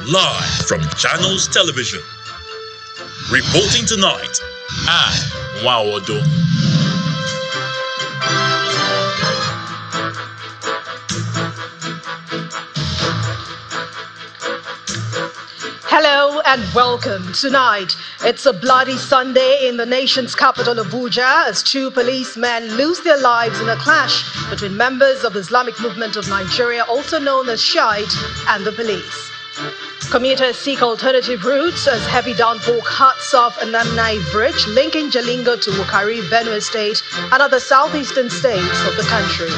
live from Channels Television. Reporting tonight, I'm Wawodo. Hello and welcome. Tonight, it's a bloody Sunday in the nation's capital, Abuja, as two policemen lose their lives in a clash between members of the Islamic Movement of Nigeria, also known as Shiite, and the police. Commuters seek alternative routes as heavy downpour cuts off Anamnai Bridge linking Jalingo to Wukari, Benue State, and other southeastern states of the country.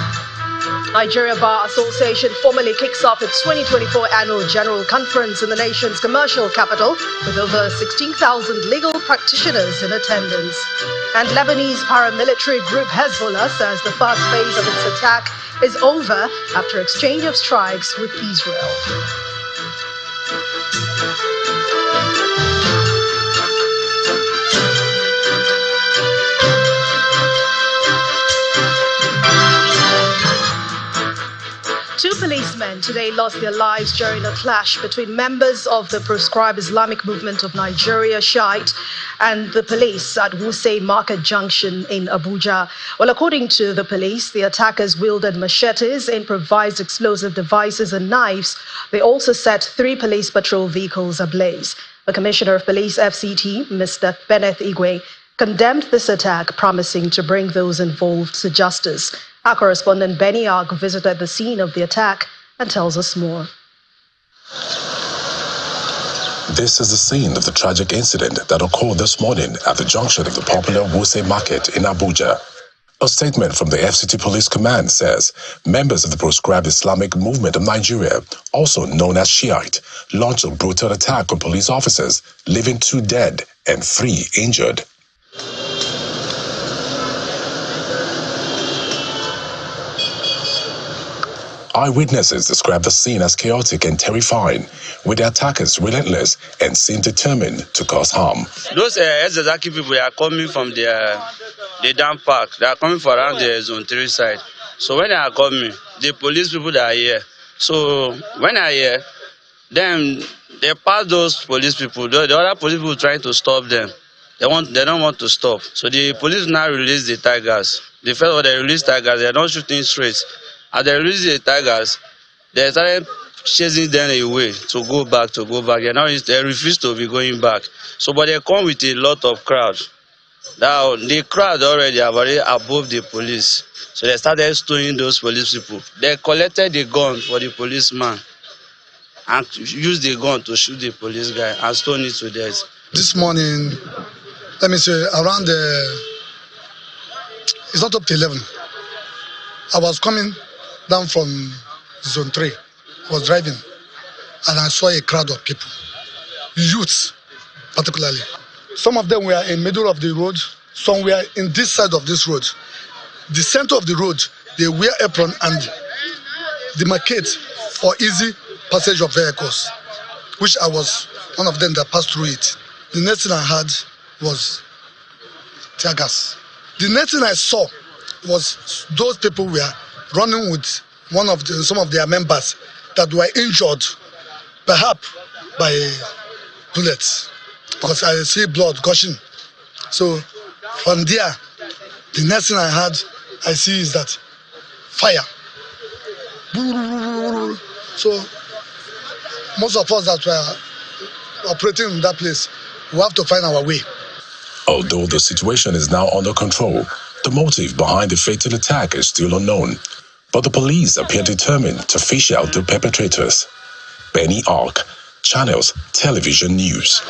Nigeria Bar Association formally kicks off its 2024 annual general conference in the nation's commercial capital with over 16,000 legal practitioners in attendance. And Lebanese paramilitary group Hezbollah says the first phase of its attack is over after exchange of strikes with Israel. Two policemen today lost their lives during a clash between members of the proscribed Islamic Movement of Nigeria, Shiite, and the police at Wuse Market Junction in Abuja. Well, according to the police, the attackers wielded machetes, improvised explosive devices, and knives. They also set 3 police patrol vehicles ablaze. The Commissioner of Police, FCT, Mr. Benneth Igwe, condemned this attack, promising to bring those involved to justice. Our correspondent Benny Ark visited the scene of the attack and tells us more. This is the scene of the tragic incident that occurred this morning at the junction of the popular Wuse Market in Abuja. A statement from the FCT Police Command says members of the proscribed Islamic Movement of Nigeria, also known as Shiite, launched a brutal attack on police officers, leaving 2 dead and 3 injured. Eyewitnesses described the scene as chaotic and terrifying, with the attackers relentless and seemed determined to cause harm. Those Ezezaki people are coming from the dam park. They are coming from around the zone 3 side. So when they are coming, the police people that are here. So when I hear, then they pass those police people. The other police people trying to stop them. They don't want to stop. So the police now release the tigers. The first one they release tigers, they are not shooting straight. As they release the tigers, they started chasing them away to go back. They refuse to be going back. So, but they come with a lot of crowd. Now, the crowd already are very above the police. So they started stoning those police people. They collected the gun for the policeman and used the gun to shoot the police guy and stone it to death. This morning, let me say, around it's not up to 11. I was coming down from zone 3. I was driving and I saw a crowd of people, youths particularly. Some of them were in the middle of the road, some were in this side of this road. The center of the road, they wear apron and demarcate for easy passage of vehicles, which I was one of them that passed through it. The next thing I had was tear gas. The next thing I saw was those people were running with some of their members that were injured, perhaps by bullets, because I see blood gushing. So from there, the next thing I see is that fire. So most of us that were operating in that place, we have to find our way. Although the situation is now under control, the motive behind the fatal attack is still unknown, but the police appear determined to fish out the perpetrators. Benny Ark, Channels Television News.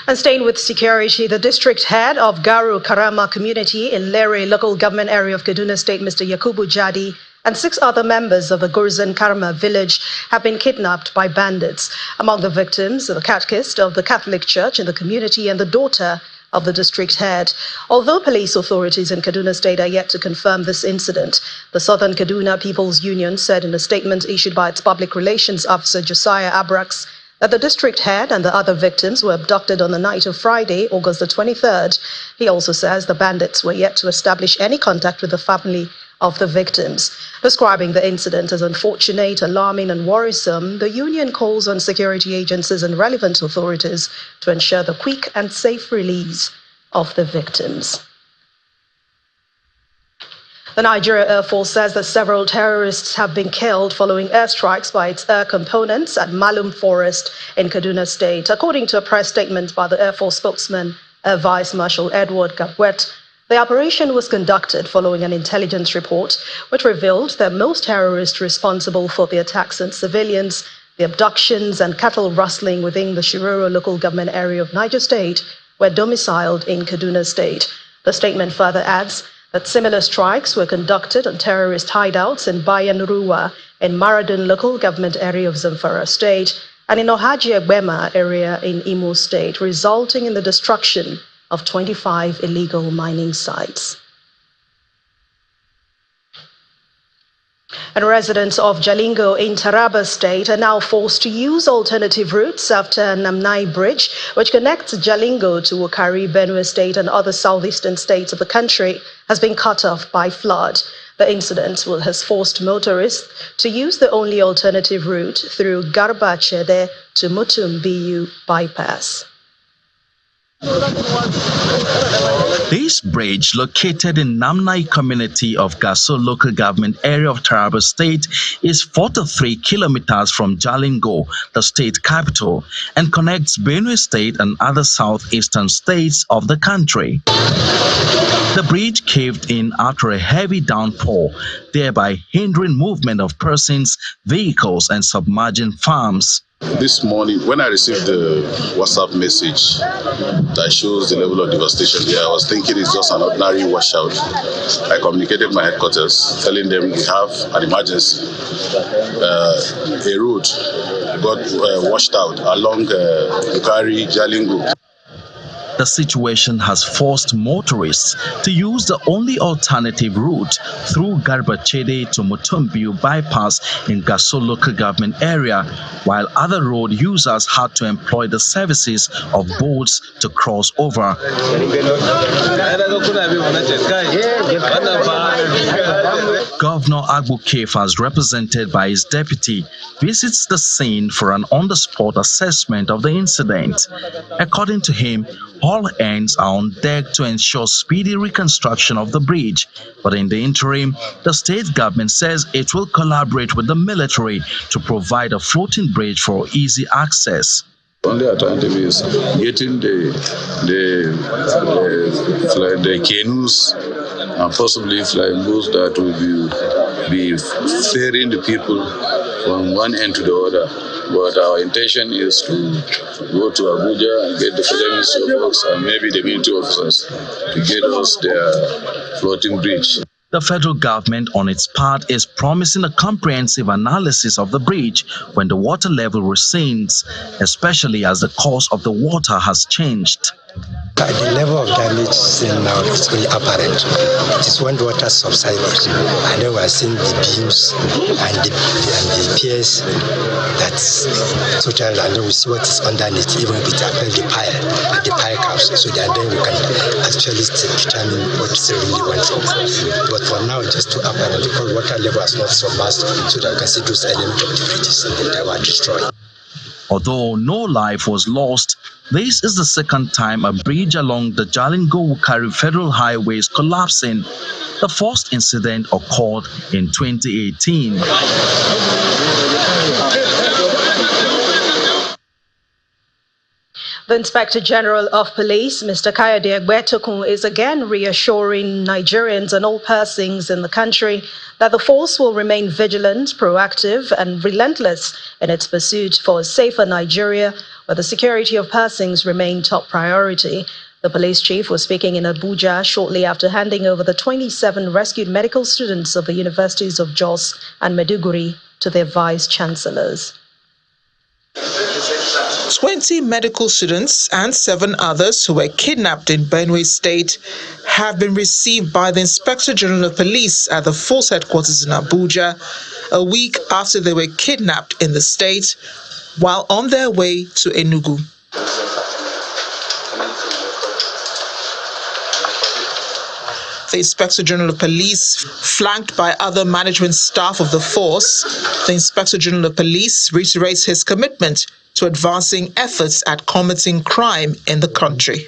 And staying with security, the district head of Garu Karama community in Lere local government area of Kaduna State, Mr. Yakubu Jadi, and 6 other members of the Gurzan Karma village have been kidnapped by bandits. Among the victims, the catechist of the Catholic Church in the community and the daughter of the district head. Although police authorities in Kaduna State are yet to confirm this incident, the Southern Kaduna People's Union said in a statement issued by its public relations officer Josiah Abrax that the district head and the other victims were abducted on the night of Friday, August the 23rd. He also says the bandits were yet to establish any contact with the family of the victims. Describing the incident as unfortunate, alarming and worrisome, the union calls on security agencies and relevant authorities to ensure the quick and safe release of the victims. The Nigeria Air Force says that several terrorists have been killed following airstrikes by its air components at Malum Forest in Kaduna State. According to a press statement by the Air Force spokesman, Air Vice Marshal Edward Gabwet, the operation was conducted following an intelligence report which revealed that most terrorists responsible for the attacks on civilians, the abductions and cattle rustling within the Shiroro local government area of Niger State were domiciled in Kaduna State. The statement further adds that similar strikes were conducted on terrorist hideouts in Bayanruwa in Maradun local government area of Zamfara State and in Ohaji Egbema area in Imo State, resulting in the destruction of 25 illegal mining sites. And residents of Jalingo in Taraba State are now forced to use alternative routes after Namnai Bridge, which connects Jalingo to Wukari, Benue State and other southeastern states of the country, has been cut off by flood. The incident has forced motorists to use the only alternative route through Garba Chede to Mutum BU bypass. This bridge, located in Namnai community of Gasso local government area of Taraba State, is 43 kilometers from Jalingo, the state capital, and connects Benue State and other southeastern states of the country. The bridge caved in after a heavy downpour, thereby hindering movement of persons, vehicles, and submerging farms. This morning, when I received the WhatsApp message that shows the level of devastation here, I was thinking it's just an ordinary washout. I communicated my headquarters, telling them we have an emergency. A road got washed out along Wukari, Jalingo. The situation has forced motorists to use the only alternative route through Garbachede to Mutumbiu bypass in Gasso local government area, while other road users had to employ the services of boats to cross over. Governor Agbu Kefas, represented by his deputy, visits the scene for an on-the-spot assessment of the incident. According to him, all hands are on deck to ensure speedy reconstruction of the bridge. But in the interim, the state government says it will collaborate with the military to provide a floating bridge for easy access. Only alternative is getting the canoes and possibly flying boats that will be ferrying the people from one end to the other. But our intention is to go to Abuja and get the Federal Ministry of Works and maybe the military officers to get us their floating bridge. The federal government, on its part, is promising a comprehensive analysis of the bridge when the water level recedes, especially as the course of the water has changed. The level of damage seen now is really apparent. It is when the water subsided, and then we are seeing the beams and the piers that's total, and then we see what is underneath, even if it affects the pile caps, so that then we can actually determine what really went wrong. But for now, it's just too apparent because water level has not submerged, so that we can see those elements of the bridges that were destroyed. Although no life was lost, this is the second time a bridge along the Jalingo-Wukari Federal Highway is collapsing. The first incident occurred in 2018. The Inspector General of Police, Mr. Kayode Egbetokun, is again reassuring Nigerians and all persons in the country that the force will remain vigilant, proactive, and relentless in its pursuit for a safer Nigeria, where the security of persons remain top priority. The police chief was speaking in Abuja shortly after handing over the 27 rescued medical students of the universities of Jos and Maiduguri to their vice-chancellors. 20 medical students and 7 others who were kidnapped in Benue State have been received by the Inspector General of Police at the force headquarters in Abuja a week after they were kidnapped in the state while on their way to Enugu. the Inspector General of Police, flanked by other management staff of the force, the Inspector General of Police reiterates his commitment to advancing efforts at combating crime in the country.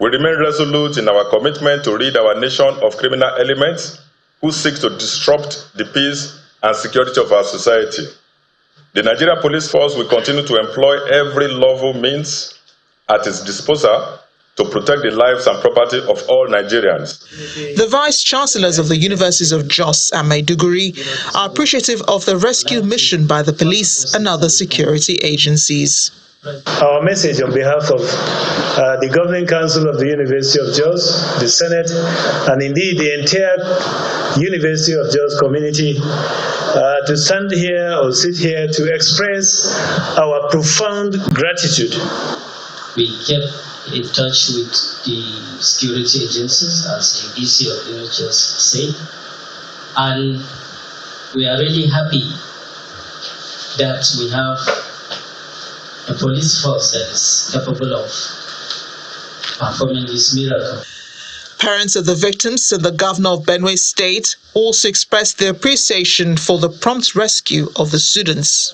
We remain resolute in our commitment to rid our nation of criminal elements who seek to disrupt the peace and security of our society. The Nigerian Police Force will continue to employ every lawful means at its disposal to protect the lives and property of all Nigerians. The Vice-Chancellors of the Universities of Jos and Maiduguri are appreciative of the rescue mission by the police and other security agencies. Our message on behalf of the Governing Council of the University of Jos, the Senate, and indeed the entire University of Jos community to stand here or sit here to express our profound gratitude. We kept in touch with the security agencies, as the DC of the NHS said, and we are really happy that we have a police force that is capable of performing this miracle. Parents of the victims and the governor of Benue State also expressed their appreciation for the prompt rescue of the students.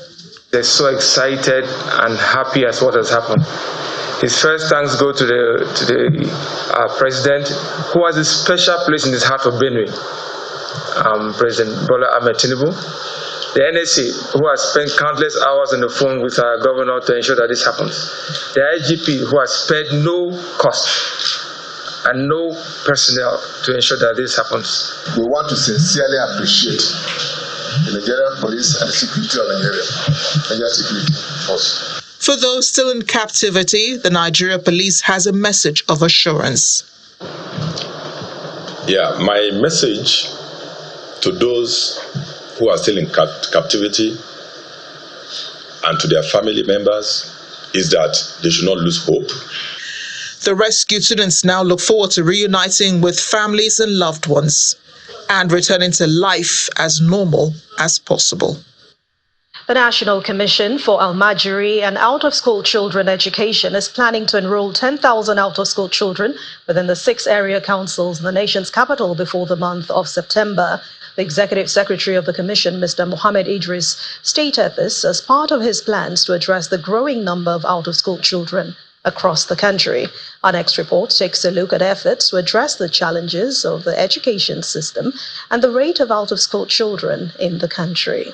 They're so excited and happy at what has happened. His first thanks go to the president, who has a special place in his heart for Benue, President Bola Ahmed Tinubu. The NSC, who has spent countless hours on the phone with our governor to ensure that this happens. The IGP, who has spared no cost and no personnel to ensure that this happens. We want to sincerely appreciate the Nigerian police and the security of Nigeria Security Force. For those still in captivity, the Nigeria Police has a message of assurance. Yeah, my message to those who are still in captivity and to their family members is that they should not lose hope. The rescued students now look forward to reuniting with families and loved ones and returning to life as normal as possible. The National Commission for Almajiri and Out-of-School Children Education is planning to enroll 10,000 out-of-school children within the 6 area councils in the nation's capital before the month of September. The Executive Secretary of the Commission, Mr. Mohammed Idris, stated this as part of his plans to address the growing number of out-of-school children across the country. Our next report takes a look at efforts to address the challenges of the education system and the rate of out-of-school children in the country.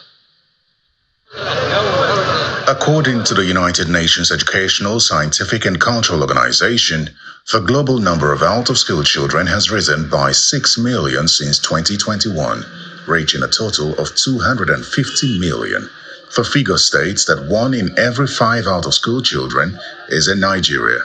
According to the United Nations Educational, Scientific and Cultural Organization, the global number of out-of-school children has risen by 6 million since 2021, reaching a total of 250 million. The figure states that 1 in every 5 out-of-school children is in Nigeria.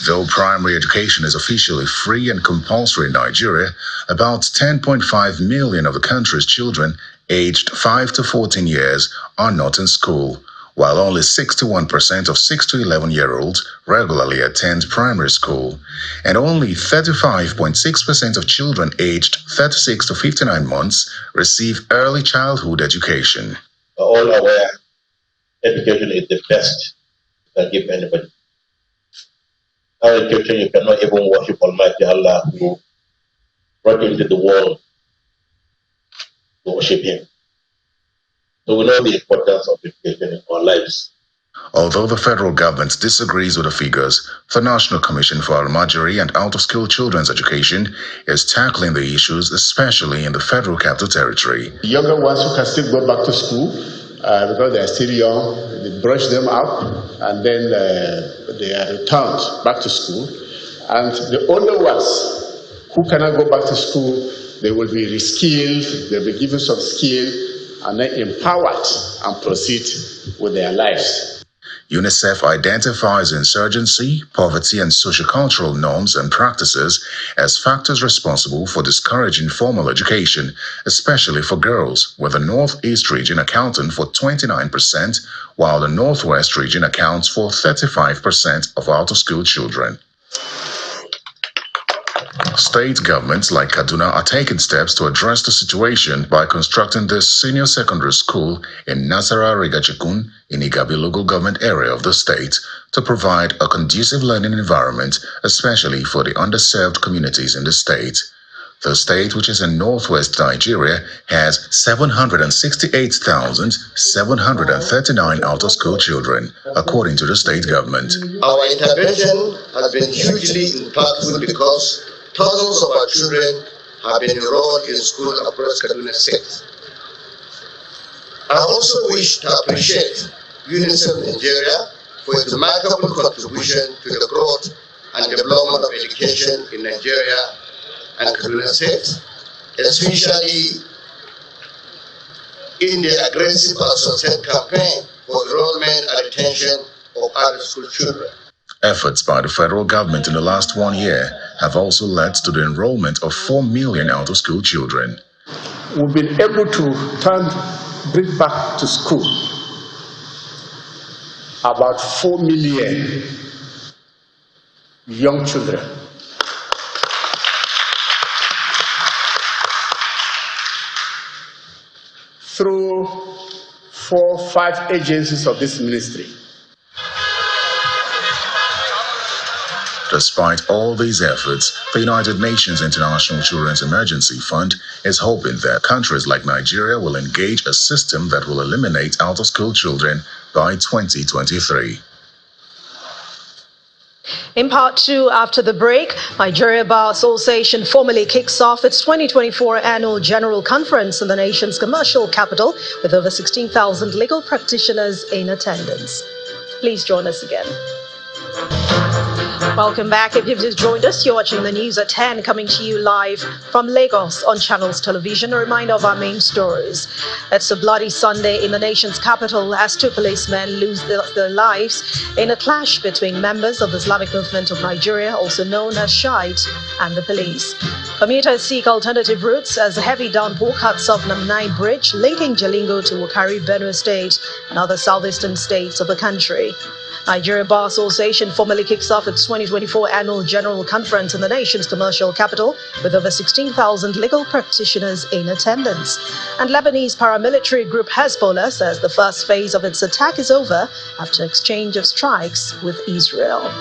Though primary education is officially free and compulsory in Nigeria, about 10.5 million of the country's children aged 5 to 14 years are not in school, while only 61% of 6 to 11-year-olds regularly attend primary school, and only 35.6% of children aged 36 to 59 months receive early childhood education. We're all aware education is the best you can give anybody. Without education, you cannot even worship Almighty Allah, who brought you into the world to worship Him. So we know the importance of education in our lives. Although the federal government disagrees with the figures, the National Commission for Almajiri and Out-of-School Children's Education is tackling the issues, especially in the Federal Capital Territory. The younger ones who can still go back to school because they are still young, they brush them up and then they are returned back to school. And the older ones who cannot go back to school, they will be reskilled, they'll be given some skill and then empowered and proceed with their lives. UNICEF identifies insurgency, poverty, and sociocultural norms and practices as factors responsible for discouraging formal education, especially for girls, with the Northeast region accounting for 29%, while the Northwest region accounts for 35% of out-of-school children. State governments like Kaduna are taking steps to address the situation by constructing the senior secondary school in Nasara Rigachikun in Igabi local government area of the state to provide a conducive learning environment, especially for the underserved communities in the state. The state, which is in northwest Nigeria, has 768,739 out-of-school children, according to the state government. Our intervention has been hugely impactful because thousands of our children have been enrolled in school across Kaduna State. I also wish to appreciate UNICEF Nigeria for its remarkable contribution to the growth and development of education in Nigeria and Kaduna State, especially in the aggressive and sustained campaign for enrollment and retention of out-of-school children. Efforts by the federal government in the last 1 year have also led to the enrollment of 4 million out-of-school children. We've been able to bring back to school about 4 million young children. Through 4-5 agencies of this ministry. Despite all these efforts, the United Nations International Children's Emergency Fund is hoping that countries like Nigeria will engage a system that will eliminate out-of-school children by 2023. In part two, after the break, Nigeria Bar Association formally kicks off its 2024 annual general conference in the nation's commercial capital with over 16,000 legal practitioners in attendance. Please join us again. Welcome back. If you've just joined us, you're watching the news at 10, coming to you live from Lagos on Channels Television. A reminder of our main stories. It's a bloody Sunday in the nation's capital as 2 policemen lose their lives in a clash between members of the Islamic Movement of Nigeria, also known as Shiite, and the police. Commuters seek alternative routes as a heavy downpour cuts off Number 9 bridge linking Jalingo to Wukari, Benue State, and other southeastern states of the country. Nigeria Bar Association formally kicks off its 2024 annual general conference in the nation's commercial capital with over 16,000 legal practitioners in attendance. And Lebanese paramilitary group Hezbollah says the first phase of its attack is over after exchange of strikes with Israel.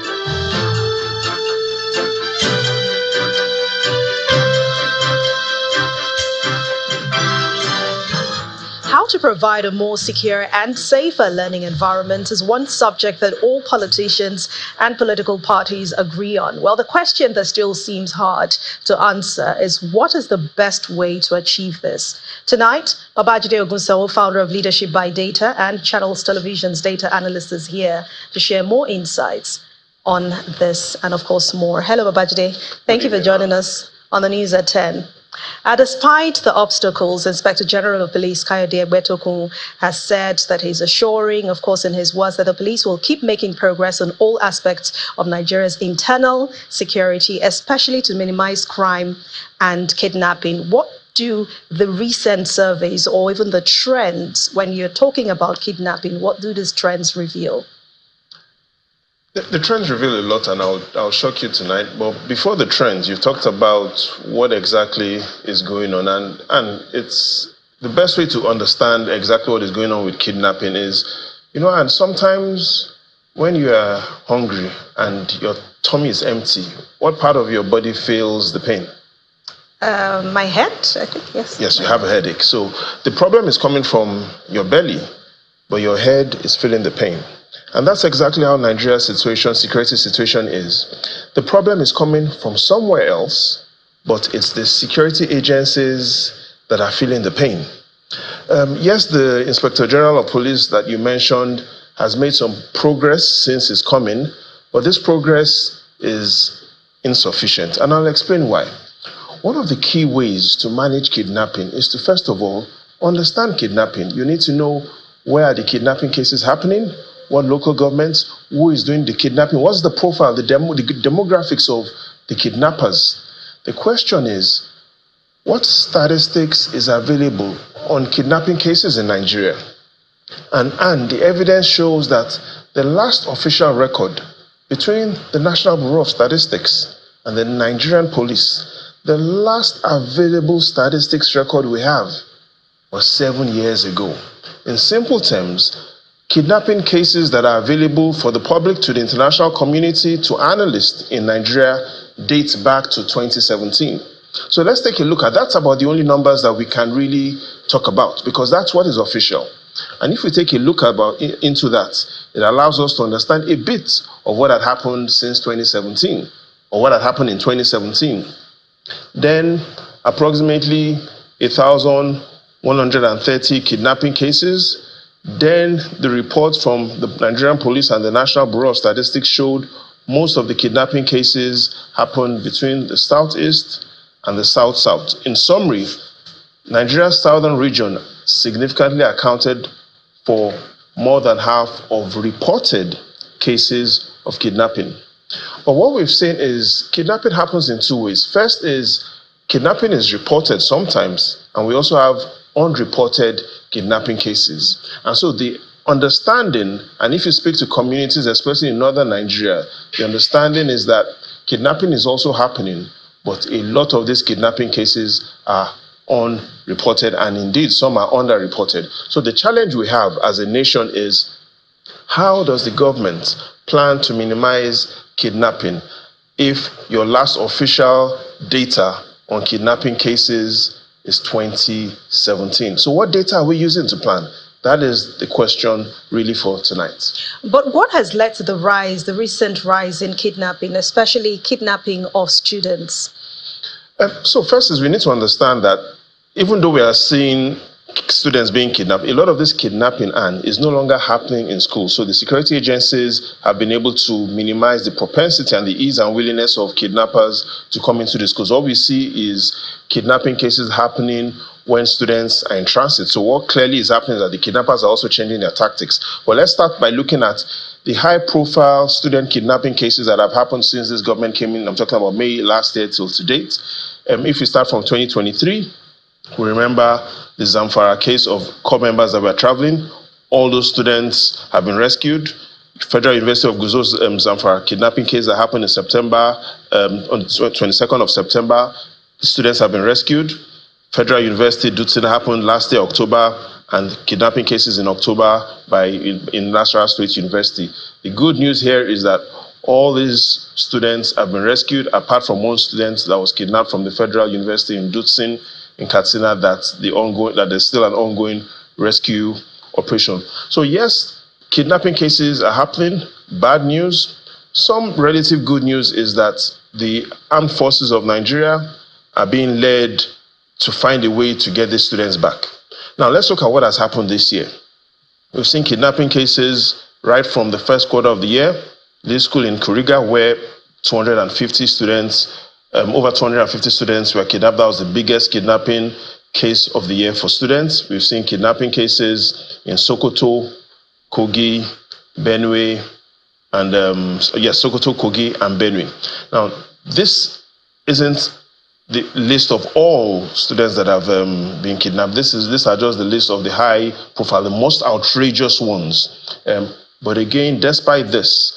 How to provide a more secure and safer learning environment is one subject that all politicians and political parties agree on. Well, the question that still seems hard to answer is what is the best way to achieve this? Tonight, Babajide Ogunsawo, founder of Leadership by Data and Channels Television's data analyst, is here to share more insights on this and, of course, more. Hello, Babajide. Thank you for joining us on the news at 10. Despite the obstacles, Inspector General of Police Kayode Egbetokun has said that he's assuring, of course, in his words, that the police will keep making progress on all aspects of Nigeria's internal security, especially to minimize crime and kidnapping. What do the recent surveys or even the trends, when you're talking about kidnapping, what do these trends reveal? The trends reveal a lot, and I'll shock you tonight. But before the trends, you talked about what exactly is going on, and it's the best way to understand exactly what is going on with kidnapping is, and sometimes when you are hungry and your tummy is empty, what part of your body feels the pain? My head, I think, yes. Yes, you have a headache. So the problem is coming from your belly, but your head is feeling the pain. And that's exactly how Nigeria's security situation is. The problem is coming from somewhere else, but it's the security agencies that are feeling the pain. Yes, the Inspector General of Police that you mentioned has made some progress since his coming, but this progress is insufficient. And I'll explain why. One of the key ways to manage kidnapping is to, first of all, understand kidnapping. You need to know where are the kidnapping cases happening, what local governments, who is doing the kidnapping, what's the profile, the demographics of the kidnappers. The question is, what statistics is available on kidnapping cases in Nigeria? And the evidence shows that the last official record between the National Bureau of Statistics and the Nigerian police, the last available statistics record we have was 7 years ago. In simple terms, kidnapping cases that are available for the public, to the international community, to analysts in Nigeria dates back to 2017. So let's take a look at that's about the only numbers that we can really talk about, because that's what is official. And if we take a look into that, it allows us to understand a bit of what had happened since 2017, or what had happened in 2017. Then approximately 1,130 kidnapping cases. Then the report from the Nigerian police and the National Bureau of Statistics showed most of the kidnapping cases happened between the southeast and the south-south. In summary, Nigeria's southern region significantly accounted for more than half of reported cases of kidnapping. But what we've seen is kidnapping happens in two ways. First is kidnapping is reported sometimes, and we also have unreported kidnapping cases. And so the understanding, and if you speak to communities, especially in northern Nigeria, the understanding is that kidnapping is also happening, but a lot of these kidnapping cases are unreported, and indeed some are underreported. So the challenge we have as a nation is, how does the government plan to minimize kidnapping if your last official data on kidnapping cases is 2017? So what data are we using to plan? That is the question really for tonight. But what has led to the recent rise in kidnapping, especially kidnapping of students? So first is we need to understand that even though we are seeing students being kidnapped, a lot of this kidnapping is no longer happening in school. So the security agencies have been able to minimize the propensity and the ease and willingness of kidnappers to come into the schools. What we see is kidnapping cases happening when students are in transit. So what clearly is happening is that the kidnappers are also changing their tactics. Well, let's start by looking at the high-profile student kidnapping cases that have happened since this government came in. I'm talking about May last year till to date. If we start from 2023, we remember the Zamfara case of corps members that were traveling. All those students have been rescued. Federal University of Guzo's Zamfara kidnapping case that happened in September, on the 22nd of September, the students have been rescued. Federal University Dutsin happened last year, October, and kidnapping cases in October in Nasarawa State University. The good news here is that all these students have been rescued, apart from one student that was kidnapped from the Federal University in Dutsin in Katsina, that there's still an ongoing rescue operation. So yes, kidnapping cases are happening. Bad news. Some relative good news is that the armed forces of Nigeria are being led to find a way to get these students back. Now let's look at what has happened this year. We've seen kidnapping cases right from the first quarter of the year. This school in Kuriga, where 250 students, over 250 students were kidnapped. That was the biggest kidnapping case of the year for students. We've seen kidnapping cases in Sokoto, Kogi, Benue, and Sokoto, Kogi, and Benue. Now, this isn't the list of all students that have been kidnapped. These are just the list of the high profile, the most outrageous ones. But again, despite this,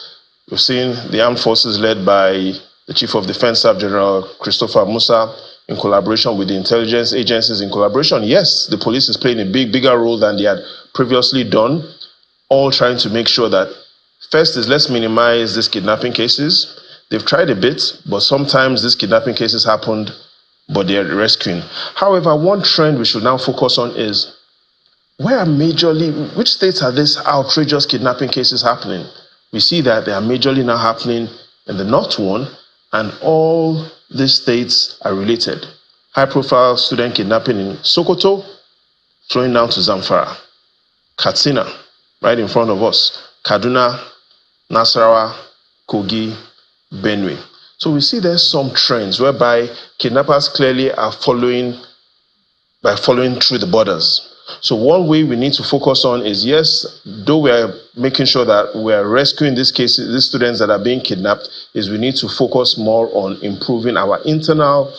we've seen the armed forces led by the Chief of Defense Staff General Christopher Musa, in collaboration with the intelligence agencies, in collaboration. Yes, the police is playing a bigger role than they had previously done, all trying to make sure that first is let's minimize these kidnapping cases. They've tried a bit, but sometimes these kidnapping cases happened, but they're rescuing. However, one trend we should now focus on is which states are these outrageous kidnapping cases happening? We see that they are majorly now happening in the North one, and all these states are related. High-profile student kidnapping in Sokoto, flowing down to Zamfara. Katsina, right in front of us. Kaduna, Nasarawa, Kogi, Benue. So we see there's some trends whereby kidnappers clearly are following through the borders. So one way we need to focus on is, yes, though we are making sure that we are rescuing these students that are being kidnapped, is we need to focus more on improving our internal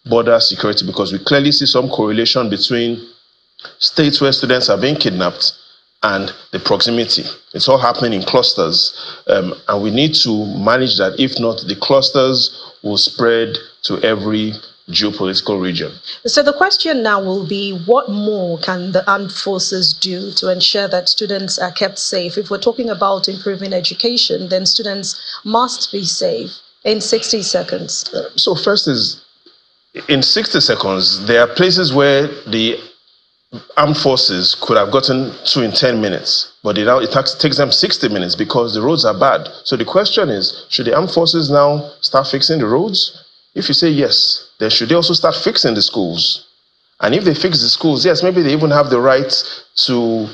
border security, because we clearly see some correlation between states where students are being kidnapped and the proximity. It's all happening in clusters, and we need to manage that. If not, the clusters will spread to every geopolitical region. So the question now will be, what more can the armed forces do to ensure that students are kept safe? If we're talking about improving education, then students must be safe. In 60 seconds. So first is, in 60 seconds, there are places where the armed forces could have gotten to in 10 minutes, but it takes them 60 minutes because the roads are bad. So the question is, should the armed forces now start fixing the roads? If you say yes, then should they also start fixing the schools? And if they fix the schools, yes, maybe they even have the right to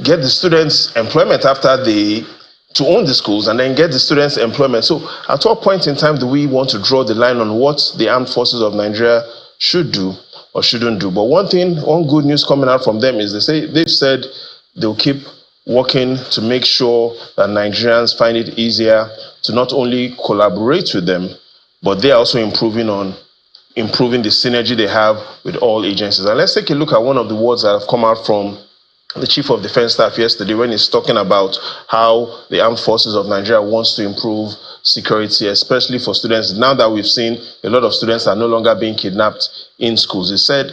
get the students employment to own the schools and then get the students employment. So at what point in time do we want to draw the line on what the armed forces of Nigeria should do or shouldn't do? But one good news coming out from them is they've said they'll keep working to make sure that Nigerians find it easier to not only collaborate with them, but they are also improving the synergy they have with all agencies. And let's take a look at one of the words that have come out from the Chief of Defense Staff yesterday when he's talking about how the Armed Forces of Nigeria wants to improve security, especially for students. Now that we've seen a lot of students are no longer being kidnapped in schools, he said,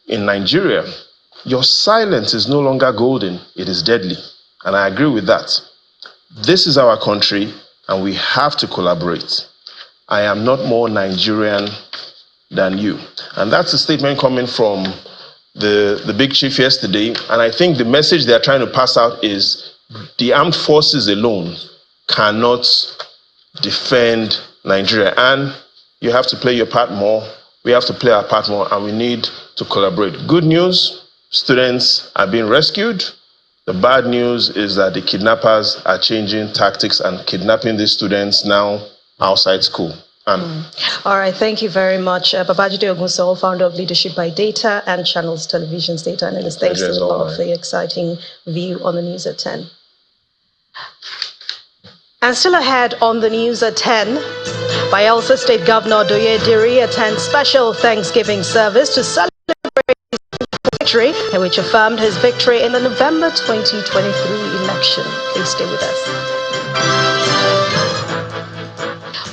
in Nigeria, your silence is no longer golden, it is deadly. And I agree with that. This is our country and we have to collaborate. I am not more Nigerian than you. And that's a statement coming from the big chief yesterday, and I think the message they are trying to pass out is the armed forces alone cannot defend Nigeria, and you have to play your part more, we have to play our part more, and we need to collaborate. Good news, students are being rescued. The bad news is that the kidnappers are changing tactics and kidnapping these students now outside school. All right, thank you very much. Babajide Ogunso, founder of Leadership by Data and Channels Television's data analyst. Thanks to all for the exciting view on the news at 10. And still ahead on the news at 10, Bayelsa State Governor Doye Diri attends special Thanksgiving service to celebrate his victory, which affirmed his victory in the November 2023 election. Please stay with us.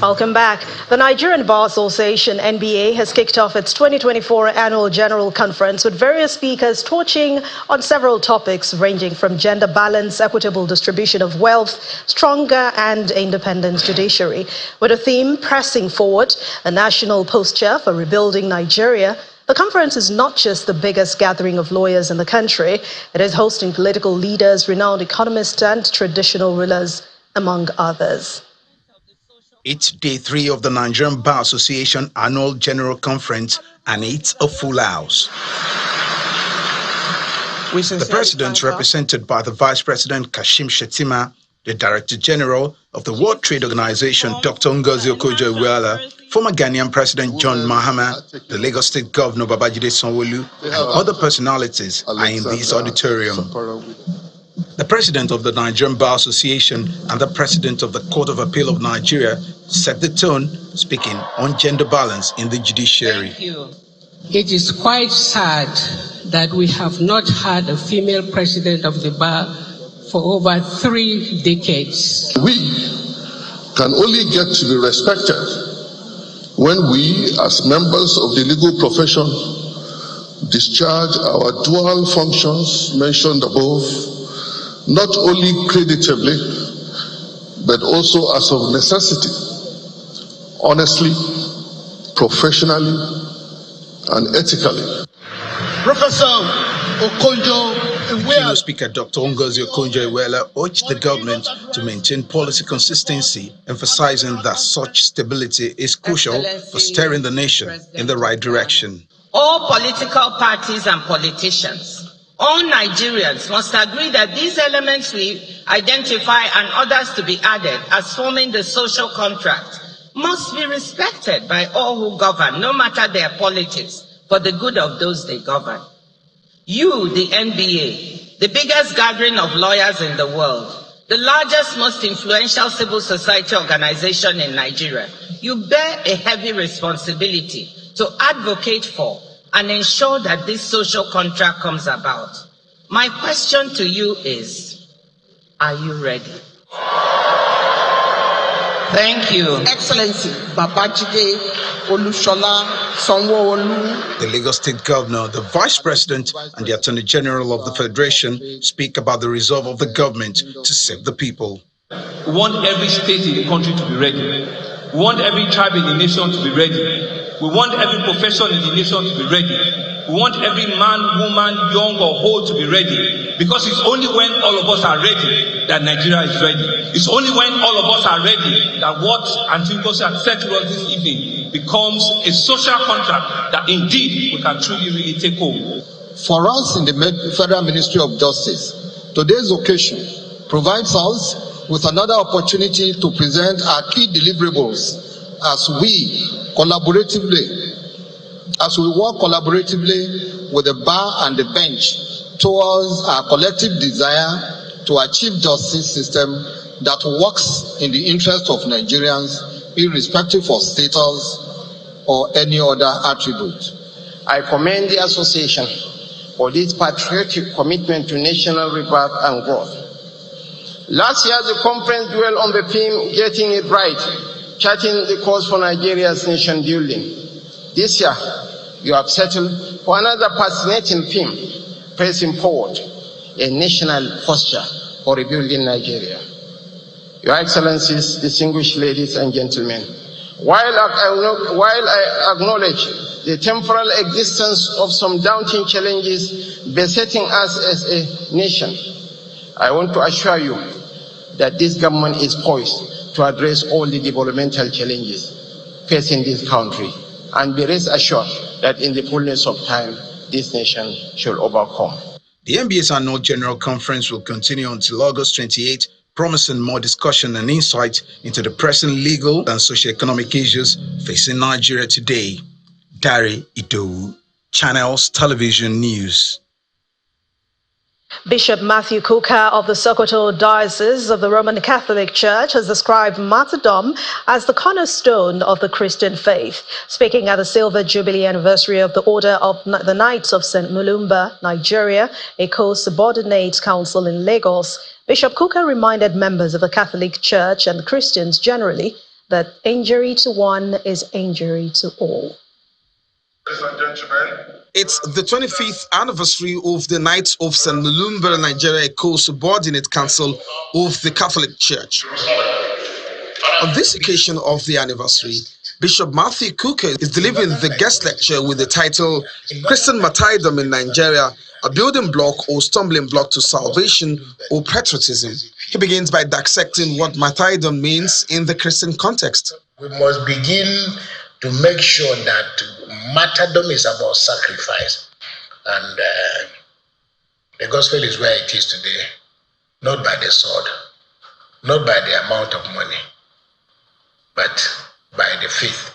Welcome back. The Nigerian Bar Association, NBA, has kicked off its 2024 annual general conference with various speakers touching on several topics ranging from gender balance, equitable distribution of wealth, stronger and independent judiciary. With a theme, Pressing Forward, a national posture for rebuilding Nigeria, the conference is not just the biggest gathering of lawyers in the country. It is hosting political leaders, renowned economists, and traditional rulers, among others. It's day 3 of the Nigerian Bar Association Annual General Conference, and it's a full house. The president, represented by the Vice President Kashim Shettima, the Director General of the World Trade Organization, Dr. Ngozi Okonjo-Iweala, former Ghanaian President John Mahama, the Lagos State Governor Babajide Sanwo-Olu, and other personalities are in this auditorium. The president of the Nigerian Bar Association and the president of the Court of Appeal of Nigeria set the tone, speaking on gender balance in the judiciary. Thank you. It is quite sad that we have not had a female president of the bar for over 3 decades. We can only get to be respected when we, as members of the legal profession, discharge our dual functions mentioned above, not only creditably, but also as of necessity, honestly, professionally, and ethically. Professor Okonjo-Iweala. Speaker Dr. Ngozi Okonjo-Iweala urged the government to maintain policy consistency, emphasizing that such stability is crucial for steering the nation in the right direction. All political parties and politicians, all Nigerians must agree that these elements we identify and others to be added as forming the social contract must be respected by all who govern, no matter their politics, for the good of those they govern. You, the NBA, the biggest gathering of lawyers in the world, the largest, most influential civil society organization in Nigeria, you bear a heavy responsibility to advocate for and ensure that this social contract comes about. My question to you is, are you ready? Thank you. Excellency Babajide Olushola Sanwo-Olu. The Lagos State Governor, the Vice President, and the Attorney General of the Federation speak about the resolve of the government to save the people. We want every state in the country to be ready. We want every tribe in the nation to be ready. We want every profession in the nation to be ready. We want every man, woman, young or old to be ready. Because it's only when all of us are ready that Nigeria is ready. It's only when all of us are ready that what Antinkosi has said to us this evening becomes a social contract that indeed we can truly, really take home. For us in the Federal Ministry of Justice, today's occasion provides us with another opportunity to present our key deliverables as we work collaboratively with the bar and the bench towards our collective desire to achieve justice system that works in the interest of Nigerians, irrespective of status or any other attribute. I commend the association for this patriotic commitment to national rebirth and growth. Last year, the conference dwelled on the theme, Getting It Right, charting the course for Nigeria's nation building. This year, you have settled for another fascinating theme, pressing forward, a national posture for rebuilding Nigeria. Your Excellencies, distinguished ladies and gentlemen, while I acknowledge the temporal existence of some daunting challenges besetting us as a nation, I want to assure you that this government is poised to address all the developmental challenges facing this country, and be rest assured that in the fullness of time, this nation shall overcome. The NBA's annual General Conference will continue until August 28, promising more discussion and insight into the pressing legal and socio-economic issues facing Nigeria today. Dari Idowu, Channels Television News. Bishop Matthew Kuka of the Sokoto Diocese of the Roman Catholic Church has described martyrdom as the cornerstone of the Christian faith. Speaking at the Silver Jubilee anniversary of the Order of the Knights of St. Mulumba, Nigeria, a co-subordinate council in Lagos, Bishop Kuka reminded members of the Catholic Church and Christians generally that injury to one is injury to all. Ladies and gentlemen, it's the 25th anniversary of the Knights of St. Mulumba, Nigeria, co-subordinate council of the Catholic Church. On this occasion of the anniversary, Bishop Matthew Kuka is delivering the guest lecture with the title Christian Martyrdom in Nigeria, a building block or stumbling block to salvation or patriotism. He begins by dissecting what martyrdom means in the Christian context. We must begin to make sure that martyrdom is about sacrifice, and the gospel is where it is today, not by the sword, not by the amount of money, but by the faith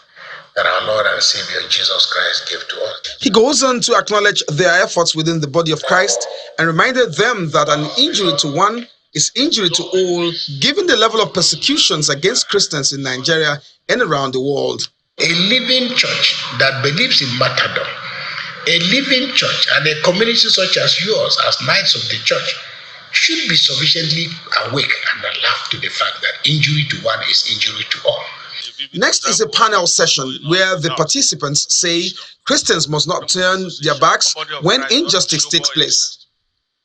that our Lord and Savior Jesus Christ gave to us. He goes on to acknowledge their efforts within the body of Christ and reminded them that an injury to one is injury to all, given the level of persecutions against Christians in Nigeria and around the world. A living church that believes in martyrdom, a living church and a community such as yours, as knights of the church, should be sufficiently awake and alive to the fact that injury to one is injury to all. Next is a panel session where the participants say Christians must not turn their backs when injustice takes place.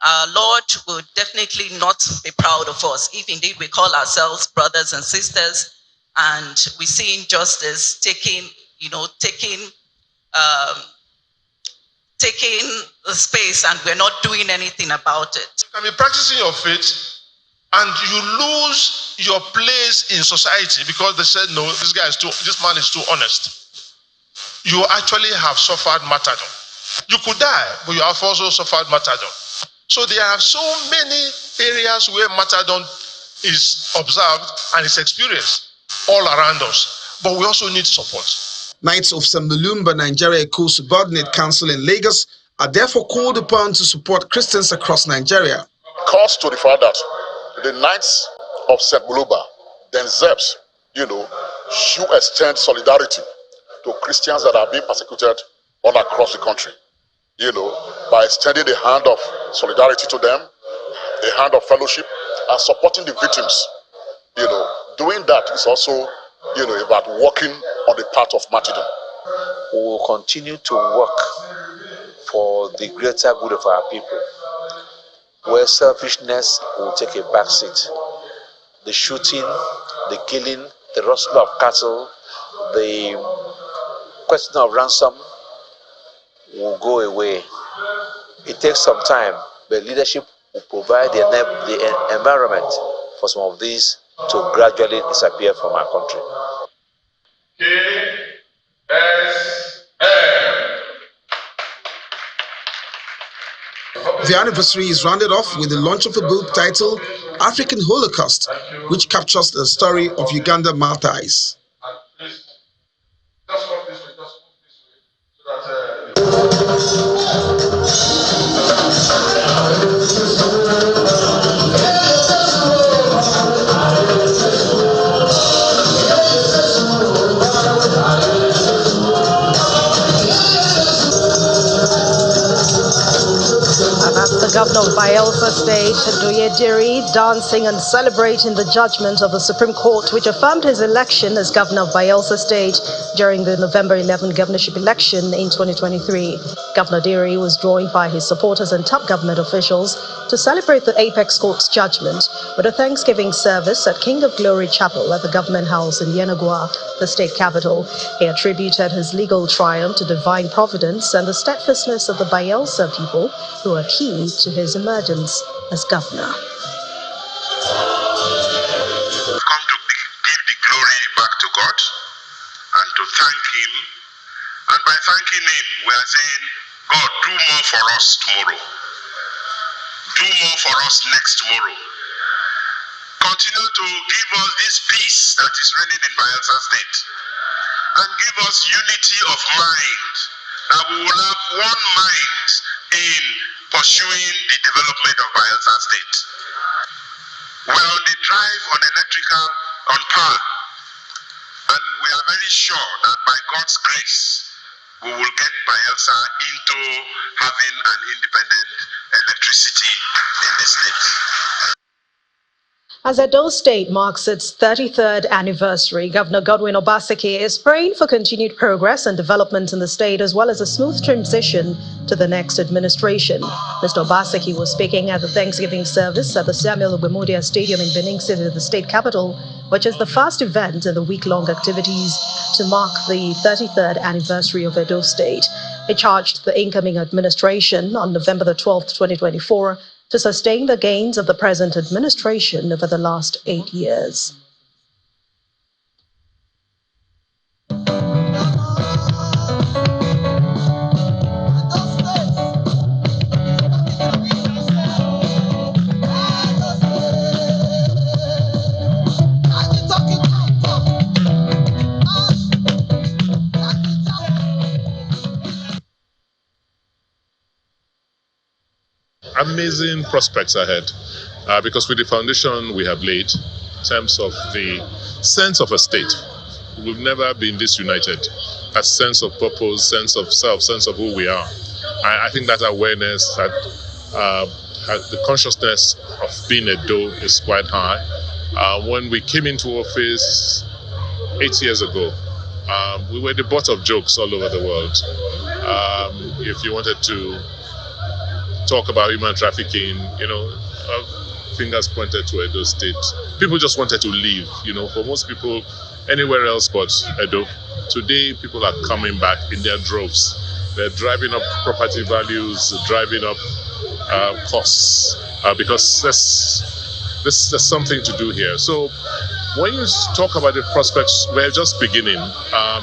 Our Lord will definitely not be proud of us if indeed we call ourselves brothers and sisters and we see injustice taking the space and we're not doing anything about it. You can be practicing your faith and you lose your place in society because they said, no, this man is too honest. You actually have suffered martyrdom. You could die, but you have also suffered martyrdom. So there are so many areas where martyrdom is observed and is experienced all around us. But we also need support. Knights of St. Mulumba, Nigeria, co-subordinate council in Lagos are therefore called upon to support Christians across Nigeria. Calls to the fact that the Knights of St. Mulumba themselves, should extend solidarity to Christians that are being persecuted all across the country. By extending the hand of solidarity to them, the hand of fellowship, and supporting the victims doing that is also, about walking on the path of martyrdom. We will continue to work for the greater good of our people, where selfishness will take a backseat. The shooting, the killing, the rustling of cattle, the question of ransom will go away. It takes some time, but leadership will provide the environment for some of these to gradually disappear from our country. The anniversary is rounded off with the launch of a book titled African Holocaust, which captures the story of Uganda martyrs. The governor of Bayelsa State, Doyediri, dancing and celebrating the judgment of the Supreme Court, which affirmed his election as governor of Bayelsa State during the November 11 governorship election in 2023. Governor Diri was joined by his supporters and top government officials to celebrate the Apex Court's judgment with a Thanksgiving service at King of Glory Chapel at the Government House in Yenagoa, the state capital. He attributed his legal triumph to divine providence and the steadfastness of the Bayelsa people, who are key to his emergence as governor. We've come to give the glory back to God and to thank Him. And by thanking Him, we are saying, God, do more for us tomorrow. Do more for us next tomorrow. Continue to give us this peace that is reigning in Bayelsa State. And give us unity of mind, that we will have one mind in pursuing the development of Bayelsa State. We're on the drive on power, and we are very sure that by God's grace, we will get Bayelsa into having an independent electricity in the state. As Edo State marks its 33rd anniversary, Governor Godwin Obaseki is praying for continued progress and development in the state, as well as a smooth transition to the next administration. Mr. Obaseki was speaking at the Thanksgiving service at the Samuel Ogbemudia Stadium in Benin City, the state capital, which is the first event in the week-long activities to mark the 33rd anniversary of Edo State. He charged the incoming administration on November the 12th, 2024, to sustain the gains of the present administration over the last 8 years. Amazing prospects ahead, because with the foundation we have laid, in terms of the sense of a state, we've never been this united. A sense of purpose, sense of self, sense of who we are. I think that awareness, that the consciousness of being a Edo is quite high. When we came into office 8 years ago, we were the butt of jokes all over the world. If you wanted to talk about human trafficking, fingers pointed to Edo State. People just wanted to leave, for most people, anywhere else but Edo. Today, people are coming back in their droves. They're driving up property values, driving up costs, because there's something to do here. So when you talk about the prospects, we're just beginning,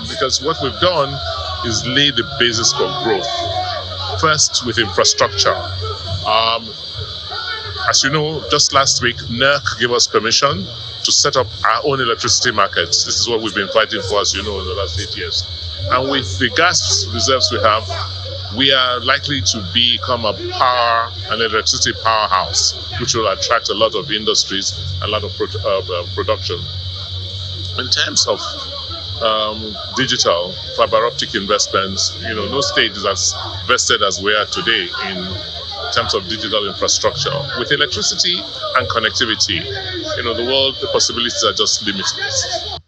because what we've done is lay the basis for growth. First, with infrastructure. As you know, just last week, NERC gave us permission to set up our own electricity markets. This is what we've been fighting for, as you know, in the last 8 years. And with the gas reserves we have, we are likely to become an electricity powerhouse, which will attract a lot of industries, a lot of production. In terms of digital fiber optic investments, no state is as vested as we are today in in terms of digital infrastructure. With electricity and connectivity, the possibilities are just limitless.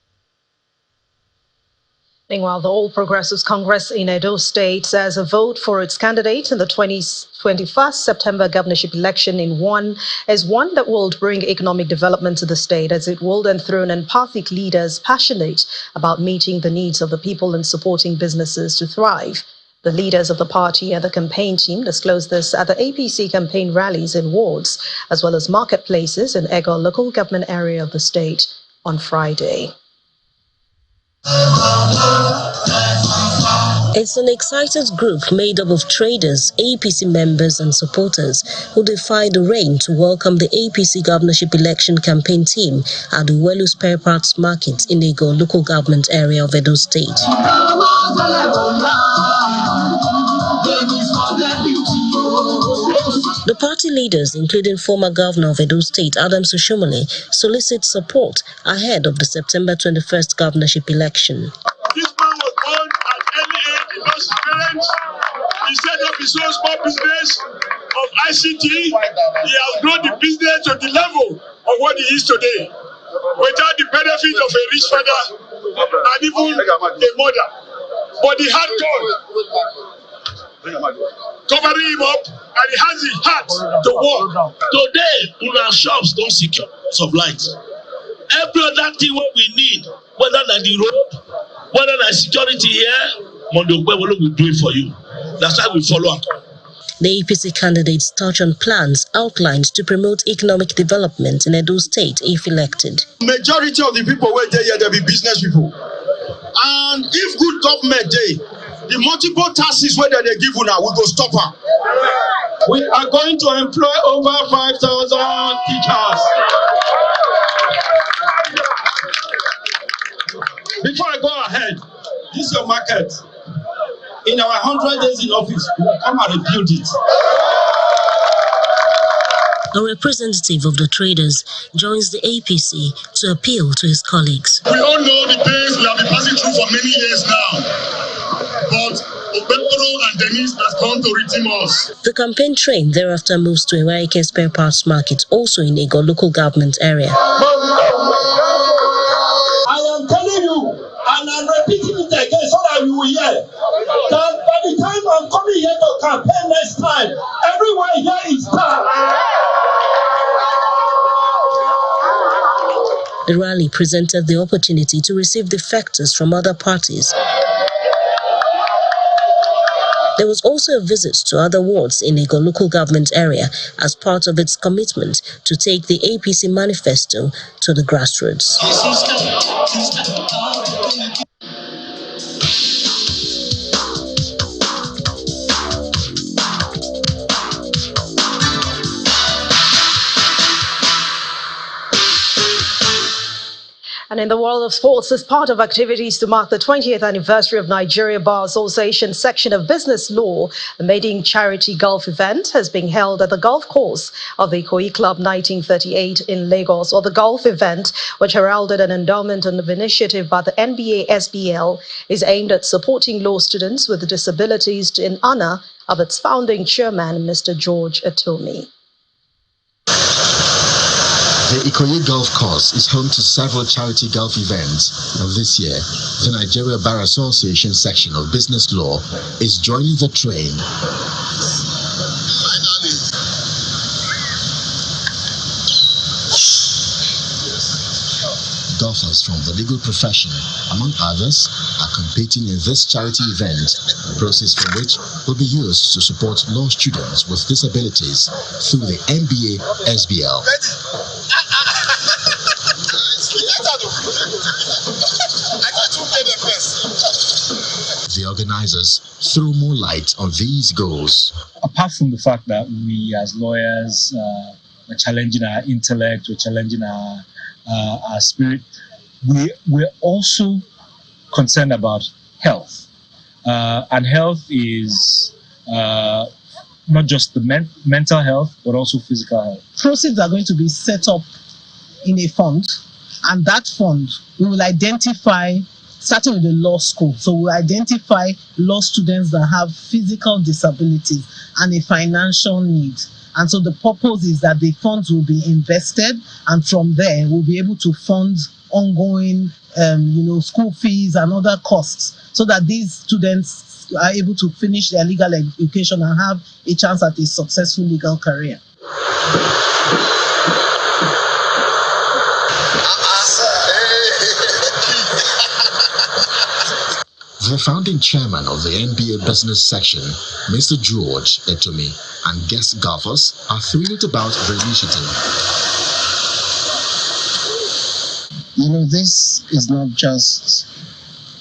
Meanwhile, the All Progressives Congress in Edo State says a vote for its candidate in the 21st September governorship election is one that will bring economic development to the state, as it will enthrone empathic leaders passionate about meeting the needs of the people and supporting businesses to thrive. The leaders of the party and the campaign team disclosed this at the APC campaign rallies in wards, as well as marketplaces in Ego local government area of the state on Friday. It's an excited group made up of traders, APC members and supporters who defied the rain to welcome the APC governorship election campaign team at the Welu Spare Parts Market in Ego local government area of Edo State. The party leaders, including former governor of Edo State, Adams Oshomole, solicit support ahead of the September 21st governorship election. This man was born at early age, he lost his parents. He set up his own small business of ICT. He has grown the business to the level of what he is today, without the benefit of a rich father and even a mother. But he had God covering him up, and he has the heart to work. Today, our shops don't secure of light. Every other thing what we need, whether than the road, whether than security here, Mondo will do it for you. That's why we follow up. The APC candidates touch on plans outlined to promote economic development in Edo State if elected. Majority of the people where they here, they be business people. And if good government the multiple taxes where they give you now, we go stop them. We are going to employ over 5,000 teachers. Before I go ahead, this is your market. In our 100 days in office, we will come and rebuild it. A representative of the traders joins the APC to appeal to his colleagues. We all know the pains we have been passing through for many years now. But Obetoro and Denise has come to redeem us. The campaign train thereafter moves to Ewaike Spare Parts Market, also in Ego local government area. I am telling you, and I'm repeating it again so that you will hear, that by the time I'm coming here to campaign next time, everyone here is packed. The rally presented the opportunity to receive defectors from other parties. There was also a visit to other wards in Ego local government area as part of its commitment to take the APC manifesto to the grassroots. And in the world of sports, as part of activities to mark the 20th anniversary of Nigeria Bar Association section of business law, the maiden charity golf event has been held at the golf course of the Ikoyi Club 1938 in Lagos. Or the golf event, which heralded an endowment of initiative by the NBA SBL, is aimed at supporting law students with disabilities in honor of its founding chairman, Mr. George Atomi. The Ikoyi Golf Course is home to several charity golf events, and this year, the Nigeria Bar Association section of business law is joining the train. Golfers from the legal profession, among others, are competing in this charity event, a process for which will be used to support law students with disabilities through the NBA SBL. The organizers throw more light on these goals. Apart from the fact that we as lawyers are challenging our intellect, we're challenging our spirit, we're also concerned about health. And health is not just the mental health, but also physical health. Proceeds are going to be set up in a fund, and that fund, we will identify starting with the law school. So we identify law students that have physical disabilities and a financial need. And so the purpose is that the funds will be invested, and from there we'll be able to fund ongoing school fees and other costs, so that these students are able to finish their legal education and have a chance at a successful legal career. The founding chairman of the MBA business section, Mr. George Etomi, and guest golfers are thrilled about the initiative. This is not just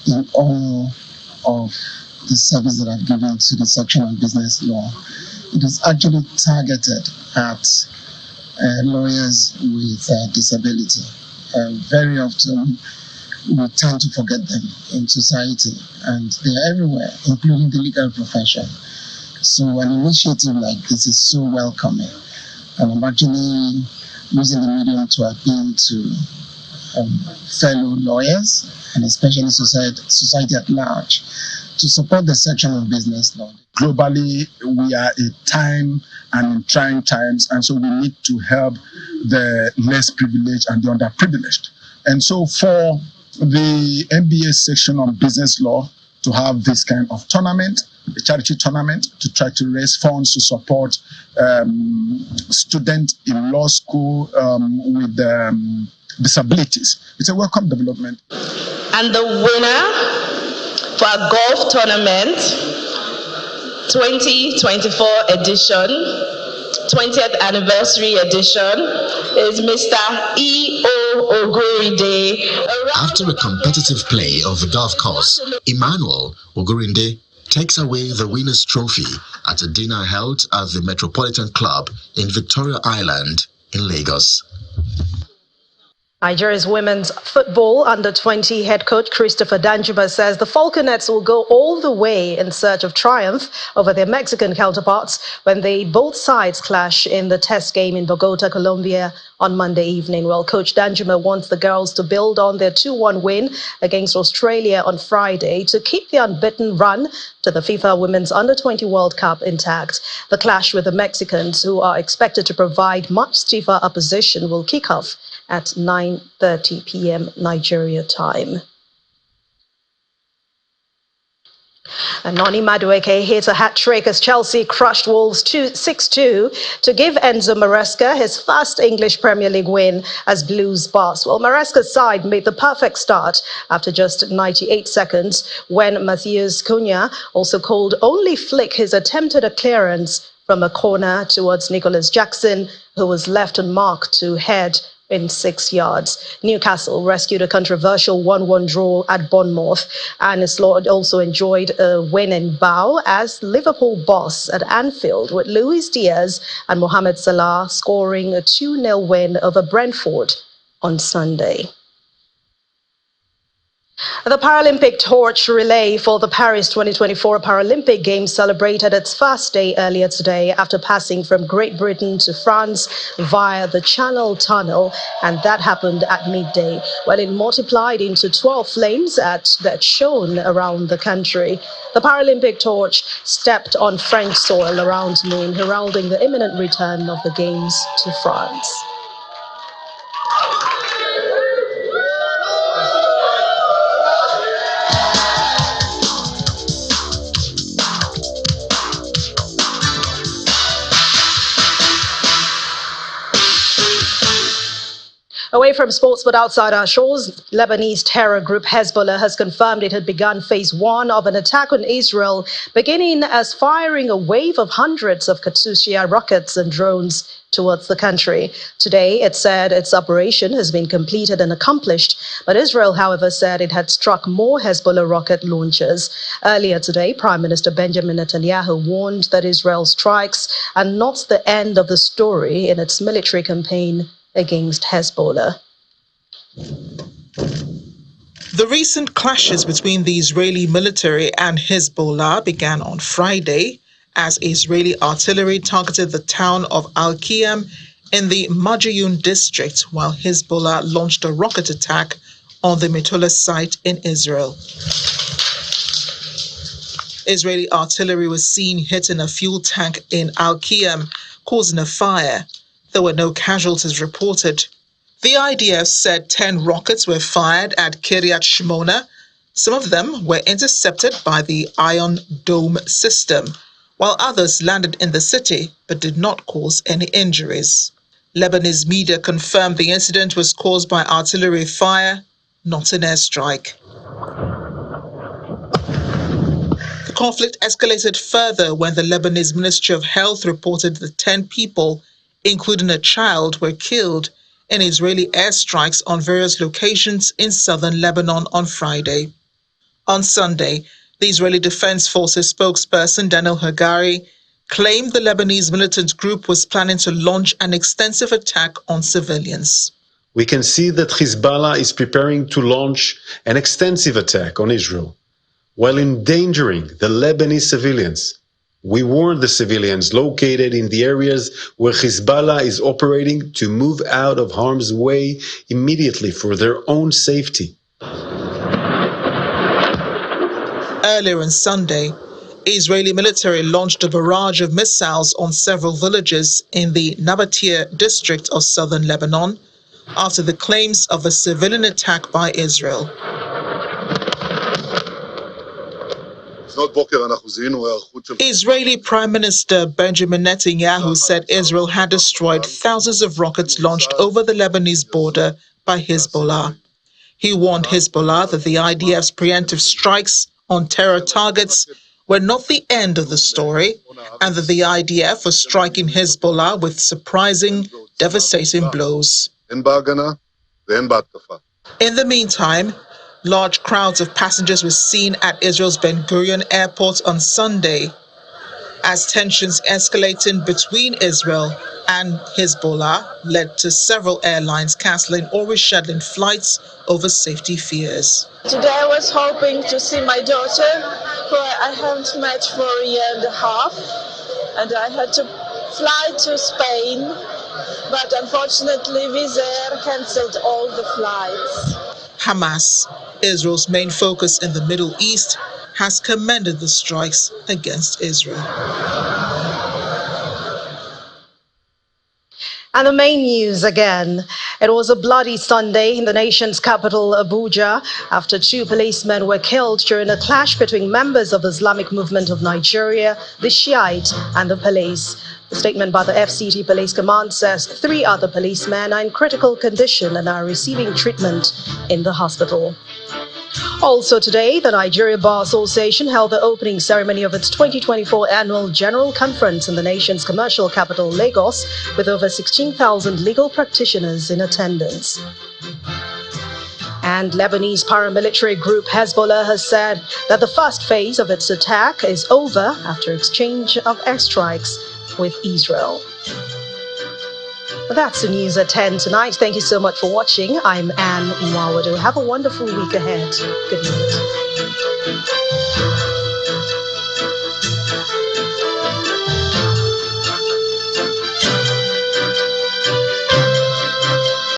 in honor of the service that I've given to the section on business law. It is actually targeted at lawyers with disability. Very often, we tend to forget them in society, and they're everywhere, including the legal profession. So an initiative like this is so welcoming, and I'm actually using the medium to appeal to fellow lawyers and especially society at large to support the section of business law. Globally, we are in time and in trying times, and so we need to help the less privileged and the underprivileged. And so for the MBA section on business law to have this kind of tournament, a charity tournament, to try to raise funds to support students in law school with disabilities. It's a welcome development. And the winner for our golf tournament 2024 edition, 20th anniversary edition, is Mr. E.O. Ogurinde. After a competitive play of the golf course, Emmanuel Ogurinde takes away the winner's trophy at a dinner held at the Metropolitan Club in Victoria Island in Lagos. Nigeria's women's football under-20 head coach Christopher Danjuma says the Falconets will go all the way in search of triumph over their Mexican counterparts when both sides clash in the test game in Bogota, Colombia on Monday evening. Well, Coach Danjuma wants the girls to build on their 2-1 win against Australia on Friday to keep the unbeaten run to the FIFA Women's Under-20 World Cup intact. The clash with the Mexicans, who are expected to provide much stiffer opposition, will kick off at 9:30 p.m. Nigeria time. And Noni Madueke hit a hat-trick as Chelsea crushed Wolves 6-2 to give Enzo Maresca his first English Premier League win as Blues boss. Well, Maresca's side made the perfect start after just 98 seconds when Matheus Cunha also called only Flick his attempted a clearance from a corner towards Nicholas Jackson, who was left unmarked to head in 6 yards. Newcastle rescued a controversial 1-1 draw at Bournemouth, and his Lord also enjoyed a win in bow as Liverpool boss at Anfield, with Luis Diaz and Mohamed Salah scoring a 2-0 win over Brentford on Sunday. The Paralympic torch relay for the Paris 2024 Paralympic Games celebrated its first day earlier today after passing from Great Britain to France via the Channel Tunnel, and that happened at midday. Well, it multiplied into 12 flames that shone around the country. The Paralympic torch stepped on French soil around noon, heralding the imminent return of the Games to France. Away from sports but outside our shores, Lebanese terror group Hezbollah has confirmed it had begun phase 1 of an attack on Israel, beginning as firing a wave of hundreds of Katyusha rockets and drones towards the country. Today, it said its operation has been completed and accomplished, but Israel, however, said it had struck more Hezbollah rocket launchers. Earlier today, Prime Minister Benjamin Netanyahu warned that Israel's strikes are not the end of the story in its military campaign against Hezbollah. The recent clashes between the Israeli military and Hezbollah began on Friday as Israeli artillery targeted the town of Al-Qiyam in the Majayun district, while Hezbollah launched a rocket attack on the Metola site in Israel. Israeli artillery was seen hitting a fuel tank in Al-Qiyam, causing a fire. There were no casualties reported. The IDF said 10 rockets were fired at Kiryat Shmona. Some of them were intercepted by the Iron Dome system, while others landed in the city but did not cause any injuries. Lebanese media confirmed the incident was caused by artillery fire, not an airstrike. The conflict escalated further when the Lebanese Ministry of Health reported that 10 people, including a child, were killed in Israeli airstrikes on various locations in southern Lebanon on Friday. On Sunday, the Israeli Defense Forces spokesperson Daniel Hagari claimed the Lebanese militant group was planning to launch an extensive attack on civilians. We can see that Hezbollah is preparing to launch an extensive attack on Israel, while endangering the Lebanese civilians. We warn the civilians located in the areas where Hezbollah is operating to move out of harm's way immediately for their own safety. Earlier on Sunday, Israeli military launched a barrage of missiles on several villages in the Nabatea district of southern Lebanon after the claims of a civilian attack by Israel. Israeli Prime Minister Benjamin Netanyahu said Israel had destroyed thousands of rockets launched over the Lebanese border by Hezbollah. He warned Hezbollah that the IDF's preemptive strikes on terror targets were not the end of the story, and that the IDF was striking Hezbollah with surprising, devastating blows. In the meantime, large crowds of passengers were seen at Israel's Ben Gurion airport on Sunday as tensions escalating between Israel and Hezbollah led to several airlines cancelling or rescheduling flights over safety fears. Today I was hoping to see my daughter, who I haven't met for a year and a half, and I had to fly to Spain, but unfortunately Wizz Air cancelled all the flights. Hamas, Israel's main focus in the Middle East, has commended the strikes against Israel. And the main news again. It was a bloody Sunday in the nation's capital, Abuja, after 2 policemen were killed during a clash between members of the Islamic Movement of Nigeria, the Shiite, and the police. The statement by the FCT Police Command says 3 other policemen are in critical condition and are receiving treatment in the hospital. Also today, the Nigeria Bar Association held the opening ceremony of its 2024 annual General Conference in the nation's commercial capital, Lagos, with over 16,000 legal practitioners in attendance. And Lebanese paramilitary group Hezbollah has said that the first phase of its attack is over after exchange of airstrikes with Israel. That's the news at 10 tonight. Thank you so much for watching. I'm Anne Nwawadu. Have a wonderful week ahead. Good night.